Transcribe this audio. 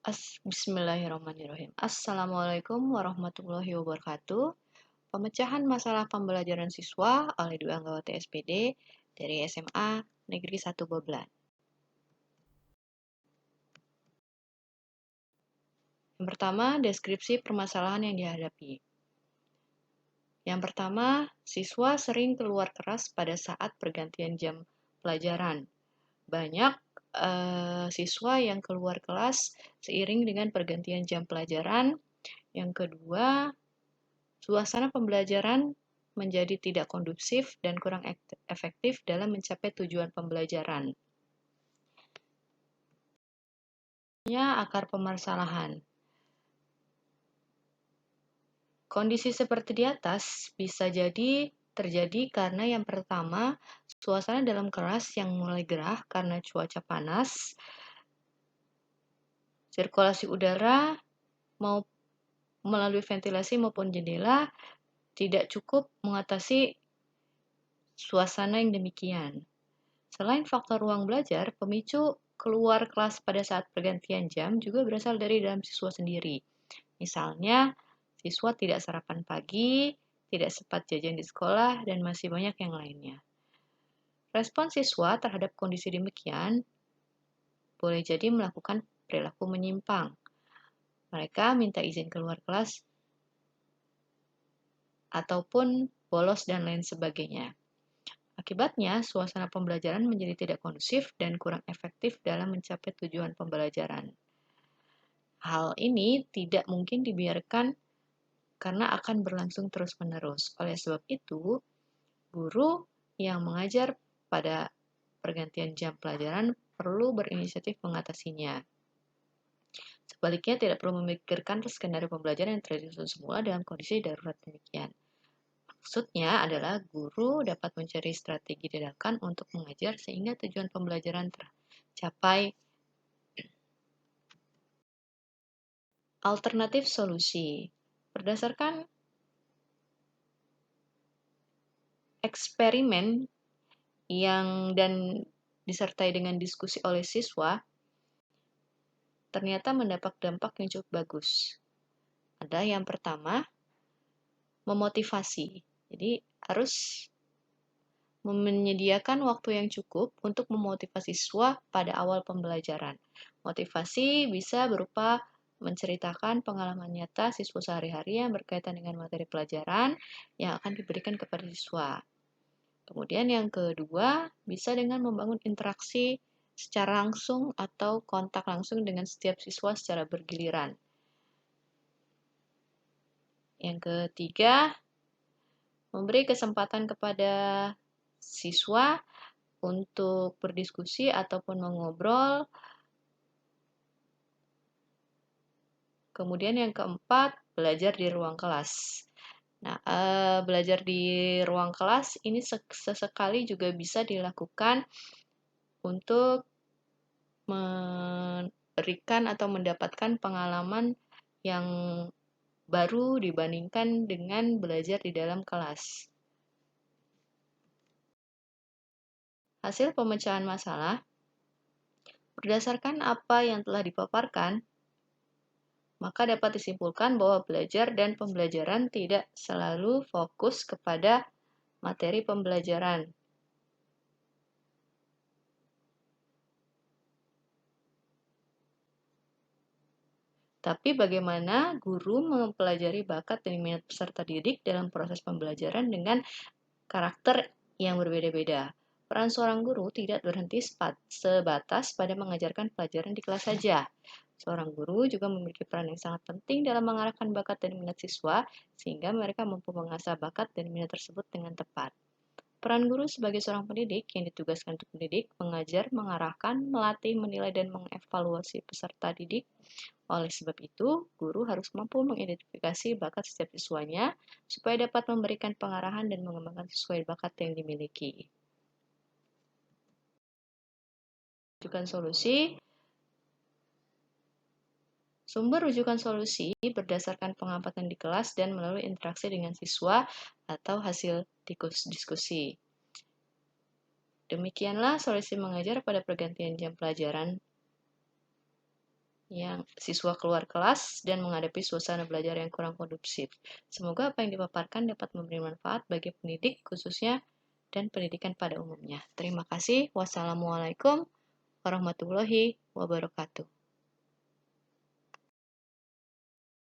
Bismillahirrahmanirrahim. Assalamualaikum warahmatullahi wabarakatuh. Pemecahan masalah pembelajaran siswa oleh dua anggota SPD dari SMA Negeri 1 Boblan. Yang pertama, deskripsi permasalahan yang dihadapi. Yang pertama, siswa sering keluar keras pada saat pergantian jam pelajaran. Banyak siswa yang keluar kelas seiring dengan pergantian jam pelajaran. Yang kedua, suasana pembelajaran menjadi tidak kondusif dan kurang efektif dalam mencapai tujuan pembelajaran. Akar permasalahan. Kondisi seperti di atas bisa jadi terjadi karena yang pertama, suasana dalam kelas yang mulai gerah karena cuaca panas, sirkulasi udara mau melalui ventilasi maupun jendela tidak cukup mengatasi suasana yang demikian. Selain faktor ruang belajar, pemicu keluar kelas pada saat pergantian jam juga berasal dari dalam siswa sendiri. Misalnya, siswa tidak sarapan pagi, tidak sempat jajan di sekolah, dan masih banyak yang lainnya. Respon siswa terhadap kondisi demikian boleh jadi melakukan perilaku menyimpang. Mereka minta izin keluar kelas ataupun bolos dan lain sebagainya. Akibatnya, suasana pembelajaran menjadi tidak kondusif dan kurang efektif dalam mencapai tujuan pembelajaran. Hal ini tidak mungkin dibiarkan karena akan berlangsung terus-menerus. Oleh sebab itu, guru yang mengajar pada pergantian jam pelajaran perlu berinisiatif mengatasinya. Sebaliknya, tidak perlu memikirkan skenario pembelajaran yang terjadi semula dalam kondisi darurat demikian. Maksudnya adalah guru dapat mencari strategi dadakan untuk mengajar sehingga tujuan pembelajaran tercapai. Alternatif solusi. Berdasarkan eksperimen dan disertai dengan diskusi oleh siswa, ternyata mendapat dampak yang cukup bagus. Ada yang pertama, memotivasi. Jadi harus menyediakan waktu yang cukup untuk memotivasi siswa pada awal pembelajaran. Motivasi bisa berupa menceritakan pengalaman nyata siswa sehari-hari yang berkaitan dengan materi pelajaran yang akan diberikan kepada siswa. Kemudian yang kedua, bisa dengan membangun interaksi secara langsung atau kontak langsung dengan setiap siswa secara bergiliran. Yang ketiga, memberi kesempatan kepada siswa untuk berdiskusi ataupun mengobrol. Kemudian yang keempat, belajar di ruang kelas. Nah, belajar di ruang kelas ini sesekali juga bisa dilakukan untuk memberikan atau mendapatkan pengalaman yang baru dibandingkan dengan belajar di dalam kelas. Hasil pemecahan masalah, berdasarkan apa yang telah dipaparkan, maka dapat disimpulkan bahwa belajar dan pembelajaran tidak selalu fokus kepada materi pembelajaran. Tapi bagaimana guru mempelajari bakat dan minat peserta didik dalam proses pembelajaran dengan karakter yang berbeda-beda. Peran seorang guru tidak berhenti sebatas pada mengajarkan pelajaran di kelas saja. Seorang guru juga memiliki peran yang sangat penting dalam mengarahkan bakat dan minat siswa, sehingga mereka mampu mengasah bakat dan minat tersebut dengan tepat. Peran guru sebagai seorang pendidik yang ditugaskan untuk mendidik, mengajar, mengarahkan, melatih, menilai, dan mengevaluasi peserta didik. Oleh sebab itu, guru harus mampu mengidentifikasi bakat setiap siswanya supaya dapat memberikan pengarahan dan mengembangkan sesuai bakat yang dimiliki. Rujukan solusi. Sumber rujukan solusi berdasarkan pengamatan di kelas dan melalui interaksi dengan siswa atau hasil diskusi. Demikianlah solusi mengajar pada pergantian jam pelajaran. yang siswa keluar kelas dan menghadapi suasana belajar yang kurang kondusif. Semoga apa yang dipaparkan dapat memberi manfaat bagi pendidik khususnya dan pendidikan pada umumnya. Terima kasih. Wassalamualaikum warahmatullahi wabarakatuh.